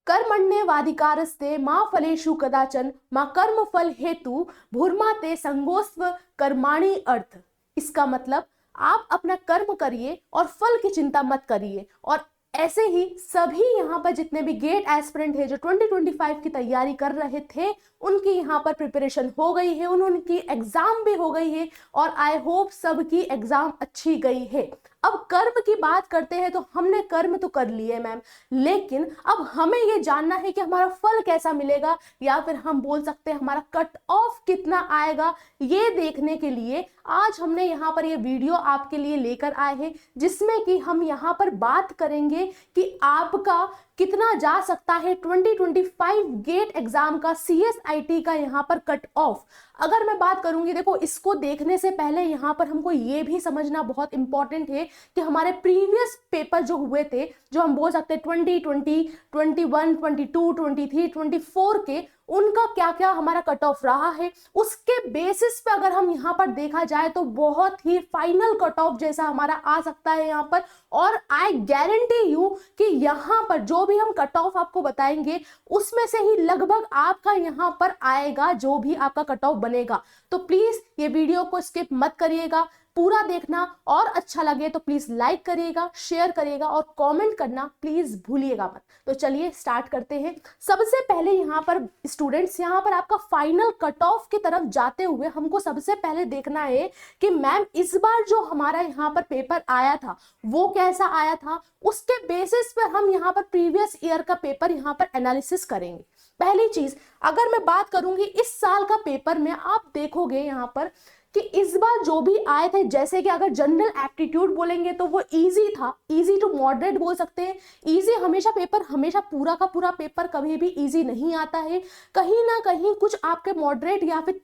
कर्मण्येवाधिकारस्ते मा फलेषु कदाचन मा कर्म फल हेतु भूर्माते संगोस्त्व कर्माणि अर्थ। इसका मतलब आप अपना कर्म करिए और फल की चिंता मत करिए। और ऐसे ही सभी यहाँ पर जितने भी गेट एस्पिरेंट है जो 2025 की तैयारी कर रहे थे उनकी यहाँ पर प्रिपरेशन हो गई है, उनकी एग्जाम भी हो गई है और आई होप सबकी एग्जाम अच्छी गई है। अब कर्म की बात करते हैं तो हमने कर्म तो कर लिए मैम, लेकिन अब हमें ये जानना है कि हमारा फल कैसा मिलेगा या फिर हम बोल सकते हैं हमारा कट ऑफ कितना आएगा। ये देखने के लिए आज हमने यहाँ पर ये वीडियो आपके लिए लेकर आए हैं जिसमें कि हम यहाँ पर बात करेंगे कि आपका कितना जा सकता है 2025 गेट एग्जाम का CSIT का यहाँ पर कट ऑफ। अगर मैं बात करूंगी, देखो इसको देखने से पहले यहाँ पर हमको ये भी समझना बहुत इंपॉर्टेंट है कि हमारे प्रीवियस पेपर जो हुए थे, जो हम बोल सकते हैं 2020, 21, 22, 23, 24 के, उनका क्या क्या हमारा कट ऑफ रहा है। उसके बेसिस पे अगर हम यहाँ पर देखा जाए तो बहुत ही फाइनल कट ऑफ जैसा हमारा आ सकता है यहाँ पर। और आई गारंटी यू कि यहाँ पर जो भी हम कट ऑफ आपको बताएंगे उसमें से ही लगभग आपका यहाँ पर आएगा जो भी आपका कट ऑफ बनेगा। तो प्लीज ये वीडियो को स्किप मत करिएगा, पूरा देखना, और अच्छा लगे तो प्लीज लाइक करिएगा, शेयर करिएगा और कमेंट करना प्लीज भूलिएगा मत। तो चलिए स्टार्ट करते हैं। सबसे पहले यहाँ पर स्टूडेंट्स, यहाँ पर आपका फाइनल कट ऑफ की तरफ जाते हुए हमको सबसे पहले देखना है कि मैम इस बार जो हमारा यहाँ पर पेपर आया था वो कैसा आया था। उसके बेसिस पर हम यहाँ पर प्रीवियस ईयर का पेपर यहाँ पर एनालिसिस करेंगे। पहली चीज, अगर मैं बात करूंगी इस साल का पेपर में, आप देखोगे यहाँ पर कि इस बार जो भी आए थे, जैसे कि अगर जनरल एप्टीट्यूड बोलेंगे तो वो इजी था, इजी टू मॉडरेट बोल सकते हैं। इजी हमेशा पेपर, हमेशा पूरा का पूरा पेपर कभी भी इजी नहीं आता है, कहीं ना कहीं कुछ आपके मॉडरेट या फिर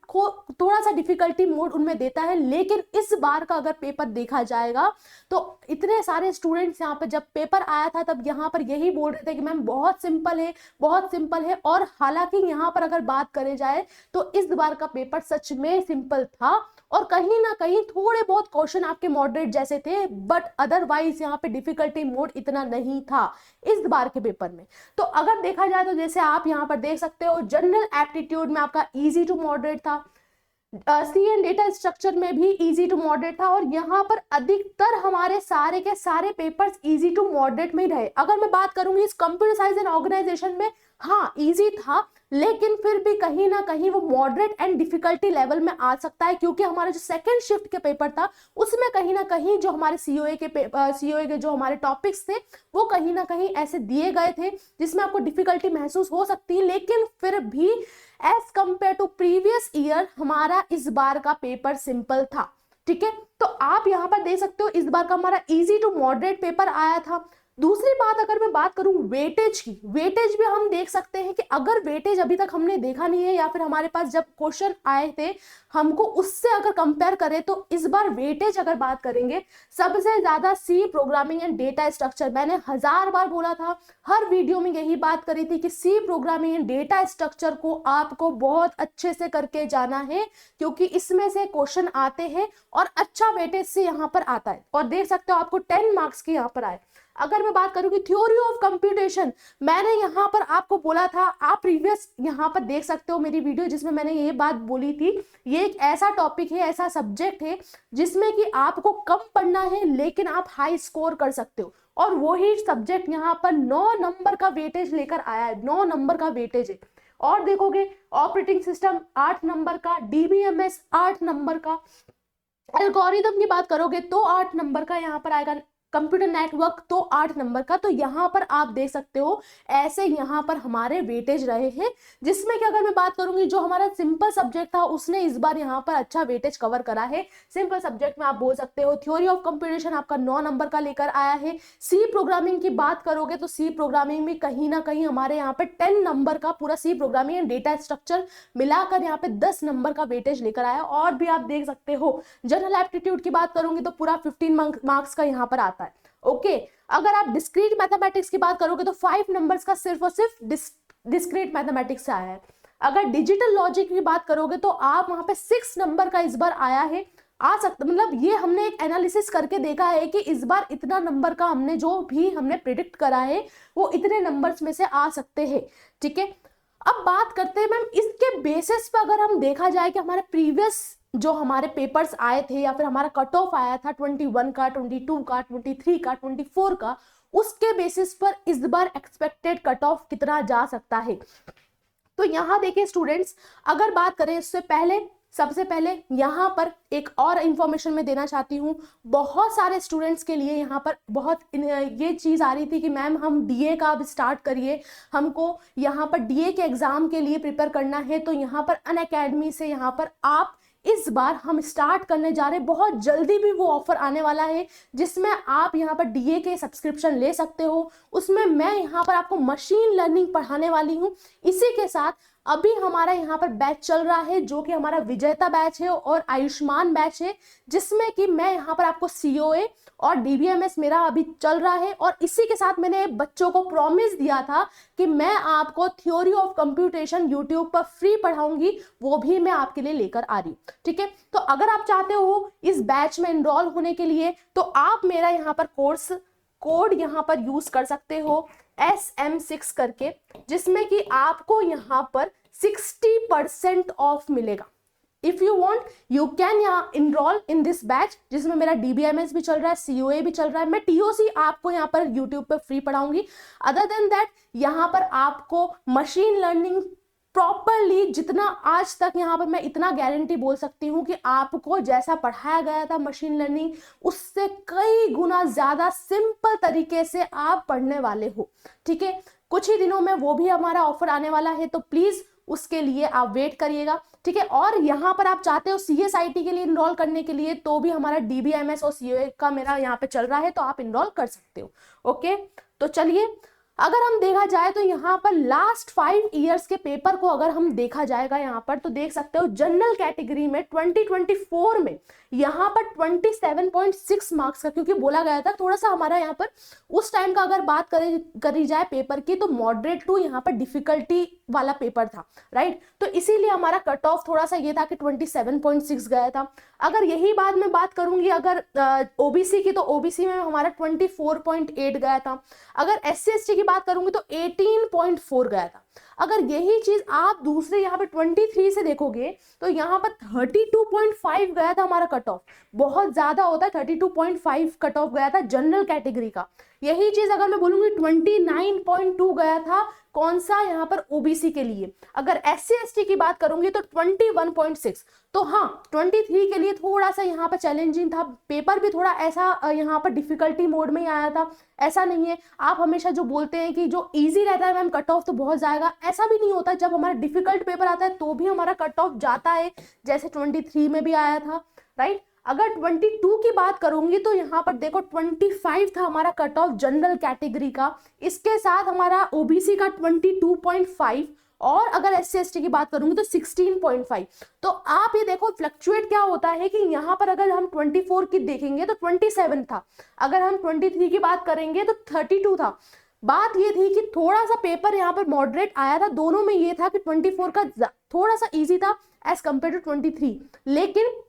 थोड़ा सा डिफिकल्टी मोड उनमें देता है। लेकिन इस बार का अगर पेपर देखा जाएगा तो इतने सारे स्टूडेंट्स यहाँ पर जब पेपर आया था तब यहाँ पर यही बोल रहे थे कि मैम बहुत सिंपल है, बहुत सिंपल है। और हालांकि यहाँ पर अगर बात करें जाए तो इस बार का पेपर सच में सिंपल था और कहीं ना कहीं थोड़े बहुत क्वेश्चन आपके मॉडरेट जैसे थे, बट अदरवाइज यहाँ पे डिफिकल्टी मोड इतना नहीं था इस बार के पेपर में। तो अगर देखा जाए तो जैसे आप यहाँ पर देख सकते हो, जनरल एप्टीट्यूड में आपका इजी टू मॉडरेट था, सी एंड डेटा स्ट्रक्चर में भी इजी टू मॉडरेट था, और यहाँ पर अधिकतर हमारे सारे के सारे पेपर्स इजी टू मॉडरेट में ही रहे। अगर मैं बात करूंगी इस कंप्यूटर साइंस एंड ऑर्गेनाइजेशन में, हाँ इजी था, लेकिन फिर भी कहीं ना कहीं वो मॉडरेट एंड डिफिकल्टी लेवल में आ सकता है, क्योंकि हमारा जो सेकंड शिफ्ट के पेपर था उसमें कहीं ना कहीं जो हमारे सीओए के जो हमारे टॉपिक्स थे वो कहीं ना कहीं ऐसे दिए गए थे जिसमें आपको डिफिकल्टी महसूस हो सकती है। लेकिन फिर भी as compare to previous year हमारा इस बार का पेपर सिंपल था। ठीक है, तो आप यहाँ पर देख सकते हो इस बार का हमारा इजी टू मॉडरेट पेपर आया था। दूसरी बात, अगर मैं बात करूं वेटेज की, वेटेज भी हम देख सकते हैं कि अगर वेटेज अभी तक हमने देखा नहीं है या फिर हमारे पास जब क्वेश्चन आए थे हमको उससे अगर कंपेयर करें तो इस बार वेटेज अगर बात करेंगे सबसे ज्यादा C programming and data structure. मैंने 1000 बार बोला था, हर वीडियो में यही बात करी थी कि C programming and data structure को आपको बहुत अच्छे से करके जाना है, क्योंकि इसमें से क्वेश्चन आते हैं और अच्छा वेटेज से यहाँ पर आता है। और देख सकते हो आपको 10 मार्क्स की यहाँ पर आए। अगर मैं बात करूं कि थ्योरी ऑफ कंप्यूटेशन, मैंने यहाँ पर आपको बोला था, आप प्रीवियस यहाँ पर देख सकते हो मेरी वीडियो जिसमें मैंने ये बात बोली थी, ये एक ऐसा टॉपिक है, ऐसा सब्जेक्ट है जिसमें कि आपको कम पढ़ना है लेकिन आप हाई स्कोर कर सकते हो। और वही सब्जेक्ट यहाँ पर 9 नंबर का वेटेज लेकर आया है, 9 नंबर का वेटेज है। और देखोगे ऑपरेटिंग सिस्टम 8 नंबर का, DBMS 8 नंबर का, एल्गोरिथम की बात करोगे तो 8 नंबर का यहाँ पर आएगा, कंप्यूटर नेटवर्क तो 8 नंबर का। तो यहाँ पर आप देख सकते हो ऐसे यहाँ पर हमारे वेटेज रहे हैं, जिसमें कि अगर मैं बात करूंगी जो हमारा सिंपल सब्जेक्ट था उसने इस बार यहाँ पर अच्छा वेटेज कवर करा है। सिंपल सब्जेक्ट में आप बोल सकते हो थ्योरी ऑफ कंप्यूटेशन आपका 9 नंबर का लेकर आया है। सी प्रोग्रामिंग की बात करोगे तो सी प्रोग्रामिंग में कहीं ना कहीं हमारे यहाँ पे 10 नंबर का पूरा C programming and data structure मिलाकर यहाँ पे 10 नंबर का वेटेज लेकर आया। और भी आप देख सकते हो जनरल एप्टीट्यूड की बात करूंगी तो पूरा 15 मार्क्स का यहाँ पर आता है। ओके, अगर आप डिस्क्रीट मैथमेटिक्स की बात करोगे तो 5 नंबर्स का सिर्फ और सिर्फ डिस्क्रीट मैथमेटिक्स से आया है। अगर डिजिटल लॉजिक की बात करोगे तो आप वहां पे 6 नंबर का इस बार आया है। आ सकता, मतलब ये हमने एक एनालिसिस करके देखा है कि इस बार इतना नंबर का हमने जो भी हमने प्रिडिक्ट करा है वो इतने नंबर्स में से आ सकते हैं, ठीक है। अब बात करते हैं मैम इसके बेसिस पे, अगर हम देखा जाए कि हमारे प्रीवियस जो हमारे पेपर्स आए थे या फिर हमारा कट ऑफ आया था 21 का, 22 का, 23 का, 24 का, उसके बेसिस पर इस बार एक्सपेक्टेड कट ऑफ कितना जा सकता है। तो यहाँ देखिए स्टूडेंट्स, अगर बात करें इससे पहले, सबसे पहले यहाँ पर एक और इंफॉर्मेशन मैं देना चाहती हूँ। बहुत सारे स्टूडेंट्स के लिए यहाँ पर बहुत ये चीज़ आ रही थी कि मैम हम डीए का अब स्टार्ट करिए, हमको यहाँ पर डीए के एग्जाम के लिए प्रिपेयर करना है। तो यहाँ पर अनअकैडमी से यहाँ पर आप इस बार हम स्टार्ट करने जा रहे हैं, बहुत जल्दी भी वो ऑफर आने वाला है जिसमें आप यहाँ पर डीए के सब्सक्रिप्शन ले सकते हो। उसमें मैं यहाँ पर आपको मशीन लर्निंग पढ़ाने वाली हूँ। इसी के साथ अभी हमारा यहाँ पर बैच चल रहा है जो कि हमारा विजेता बैच है और आयुष्मान बैच है, जिसमें कि मैं यहाँ पर आपको सीओए और डीबीएमएस मेरा अभी चल रहा है। और इसी के साथ मैंने बच्चों को प्रॉमिस दिया था कि मैं आपको थ्योरी ऑफ कंप्यूटेशन यूट्यूब पर फ्री पढ़ाऊंगी, वो भी मैं आपके लिए लेकर आ रही हूँ, ठीक है। तो अगर आप चाहते हो इस बैच में एनरोल होने के लिए तो आप मेरा यहाँ पर कोड यहाँ पर यूज कर सकते हो SM6 करके, जिसमें कि आपको यहाँ पर 60% ऑफ मिलेगा। If you want you can यहाँ इनरोल इन दिस बैच, जिसमें मेरा डीबीएमएस भी चल रहा है, सीओए भी चल रहा है, मैं टीओसी आपको यहाँ पर यूट्यूब पे फ्री पढ़ाऊंगी। अदर देन दैट यहाँ पर आपको मशीन लर्निंग प्रॉपरली, जितना आज तक यहाँ पर मैं इतना गारंटी बोल सकती हूँ कि आपको जैसा पढ़ाया गया था मशीन लर्निंग, उससे कई गुना ज्यादा सिंपल तरीके से आप पढ़ने वाले हो, ठीक है। कुछ ही दिनों में वो भी हमारा ऑफर आने वाला है, तो प्लीज उसके लिए आप वेट करिएगा, ठीक है। और यहाँ पर आप चाहते हो सीएसआईटी के लिए इनरोल करने के लिए, तो भी हमारा डीबीएमएस और सीओए का मेरा यहाँ पे चल रहा है, तो आप इनरोल कर सकते हो, ओके। तो चलिए, अगर हम देखा जाए तो यहाँ पर लास्ट 5 इयर्स के पेपर को अगर हम देखा जाएगा यहाँ पर, तो देख सकते हो जनरल कैटेगरी में 2024 में यहाँ पर 27.6 मार्क्स का, क्योंकि बोला गया था थोड़ा सा हमारा यहाँ पर उस टाइम का अगर बात करी जाए पेपर की, तो मॉडरेट टू यहाँ पर डिफिकल्टी वाला पेपर था, राइट। तो इसीलिए हमारा कट ऑफ थोड़ा सा ये था कि 27.6 गया था। अगर यही बात मैं बात करूंगी अगर ओबीसी की, तो ओबीसी में हमारा 24.8 गया था। अगर SC ST की बात करूंगी तो 18.4 गया था। अगर यही चीज आप दूसरे यहाँ पे 23 से देखोगे तो यहाँ पर 32.5 गया था हमारा कट ऑफ, बहुत ज्यादा होता है, 32.5 कट ऑफ गया था जनरल कैटेगरी का। यही चीज अगर मैं बोलूंगी 29.2 गया था कौन सा यहाँ पर ओबीसी के लिए। अगर SC ST की बात करूंगी तो 21.6। तो हाँ, 23 के लिए थोड़ा सा यहाँ पर चैलेंजिंग था, पेपर भी थोड़ा ऐसा यहाँ पर डिफिकल्टी मोड में ही आया था। ऐसा नहीं है, आप हमेशा जो बोलते हैं कि जो इजी रहता है मैम कट ऑफ तो बहुत जाएगा, ऐसा भी नहीं होता। जब हमारा डिफिकल्ट पेपर आता है तो भी हमारा कट ऑफ जाता है, जैसे 23 में भी आया था, राइट। अगर 22 की बात करूंगी तो यहाँ पर देखो 25 था हमारा कट ऑफ जनरल कैटेगरी का, इसके साथ हमारा ओबीसी का 22.5, और अगर SC ST की बात करूंगी तो 16.5। तो आप ये देखो फ्लक्चुएट क्या होता है कि यहाँ पर अगर हम 24 की देखेंगे तो 27 था, अगर हम 23 की बात करेंगे तो 32 था। बात ये थी कि थोड़ा सा पेपर यहाँ पर मॉडरेट आया था, दोनों में ये था कि 24 का थोड़ा सा इजी था एज कम्पेयर टू 23, लेकिन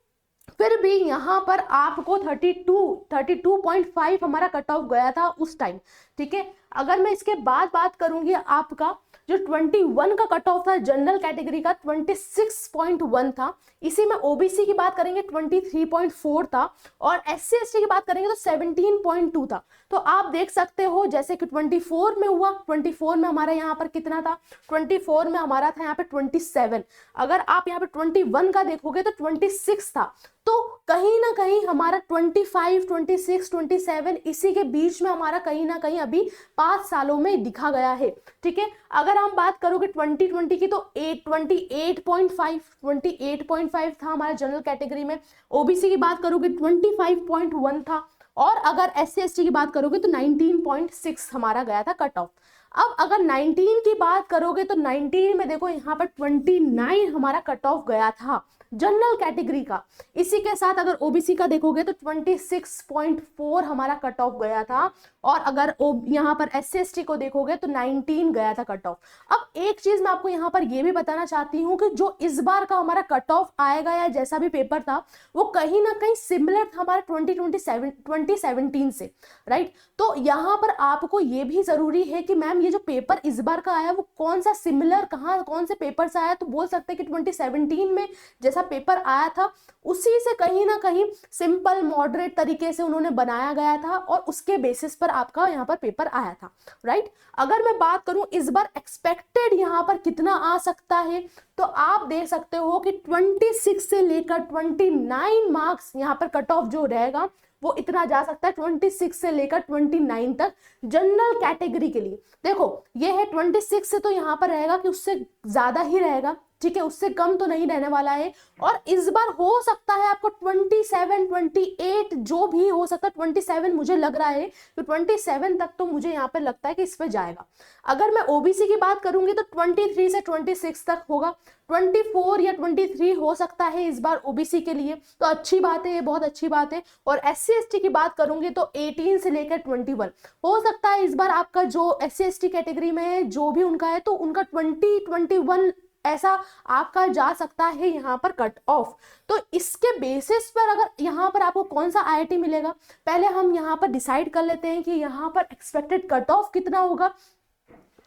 फिर भी यहाँ पर आपको 32.5 हमारा कट ऑफ गया था उस टाइम, ठीक है। अगर मैं इसके बाद बात करूंगी, आपका जो 21 का कट ऑफ था जनरल कैटेगरी का 26.1 था, इसी में ओबीसी की बात करेंगे 23.4 था, और SC ST की बात करेंगे तो 17.2 था। तो आप देख सकते हो जैसे कि 24 में हुआ, 24 में हमारा यहाँ पर कितना था, 24 में हमारा था यहाँ पे 27। अगर आप यहाँ पे 21 का देखोगे तो 26 था। तो कहीं ना कहीं हमारा 25, 26, 27 इसी के बीच में हमारा कहीं ना कहीं अभी 5 सालों में दिखा गया है, ठीक है। अगर हम बात करोगे 2020 की तो 28.5 था हमारा जनरल कैटेगरी में, ओबीसी की बात करोगे 25.1 था, और अगर SC ST की बात करोगे तो 19.6 हमारा गया था कट ऑफ। अब अगर 19 की बात करोगे तो 19 में देखो यहाँ पर 29 हमारा कट ऑफ गया था जनरल कैटेगरी का। इसी के साथ अगर ओबीसी का देखोगे तो 26.4 हमारा कट ऑफ गया था, और अगर यहाँ पर एससी एसटी को देखोगे तो 19 गया था कट ऑफ। अब एक चीज मैं आपको यहाँ पर ये भी बताना चाहती हूँ कि जो इस बार का हमारा कट ऑफ आएगा या जैसा भी पेपर था वो कहीं ना कहीं सिमिलर था हमारे 2017 से, राइट। तो यहाँ पर आपको ये भी जरूरी है कि मैम ये जो पेपर इस बार का आया वो कौन सा सिमिलर कहाँ कौन से पेपर से आया, तो बोल सकते हैं कि 2017 में जैसा पेपर आया था उसी से कहीं ना कहीं सिंपल मॉडरेट तरीके से उन्होंने बनाया गया था और उसके बेसिस पर आपका यहाँ पर पेपर आया था, राइट। अगर मैं बात करूं इस बार एक्सपेक्टेड यहाँ पर कितना आ सकता है, तो आप देख सकते हो कि 26 से लेकर 29 मार्क्स यहाँ पर कट ऑफ जो रहेगा वो इतना जा सकता है 26 से लेकर 29 तक जनरल कैटेगरी के लिए। देखो ये है 26 से, तो यहाँ पर रहेगा कि उससे ज्यादा ही रहेगा, ठीक है, उससे कम तो नहीं रहने वाला है। और इस बार हो सकता है आपको 27 28 जो भी हो सकता है, 27 मुझे लग रहा है तो 27 तक तो मुझे यहाँ पे लगता है कि इस पे जाएगा। अगर मैं ओबीसी की बात करूंगी तो 23 से 26 तक होगा, 24 या 23 हो सकता है इस बार ओबीसी के लिए, तो अच्छी बात है, ये बहुत अच्छी बात है। और एससी एसटी की बात करूंगी तो 18 से लेकर 21 हो सकता है इस बार आपका जो एससी एसटी कैटेगरी में है जो भी उनका है तो उनका 21 ऐसा आपका जा सकता है यहाँ पर कट ऑफ। तो इसके बेसिस पर अगर यहाँ पर आपको कौन सा आईआईटी मिलेगा, पहले हम यहाँ पर डिसाइड कर लेते हैं कि यहाँ पर एक्सपेक्टेड कट ऑफ कितना होगा।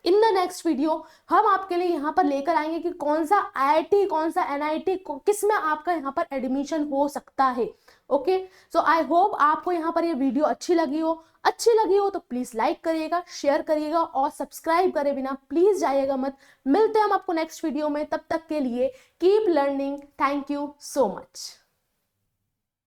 इन द नेक्स्ट वीडियो हम आपके लिए यहाँ पर लेकर आएंगे कि कौन सा आईआईटी कौन सा एनआईटी किस में आपका यहाँ पर एडमिशन हो सकता है। ओके, सो आई होप आपको यहाँ पर ये वीडियो अच्छी लगी हो तो प्लीज लाइक करिएगा, शेयर करिएगा और सब्सक्राइब करे बिना प्लीज जाइएगा मत। मिलते हैं हम आपको नेक्स्ट वीडियो में, तब तक के लिए keep learning. Thank you so much.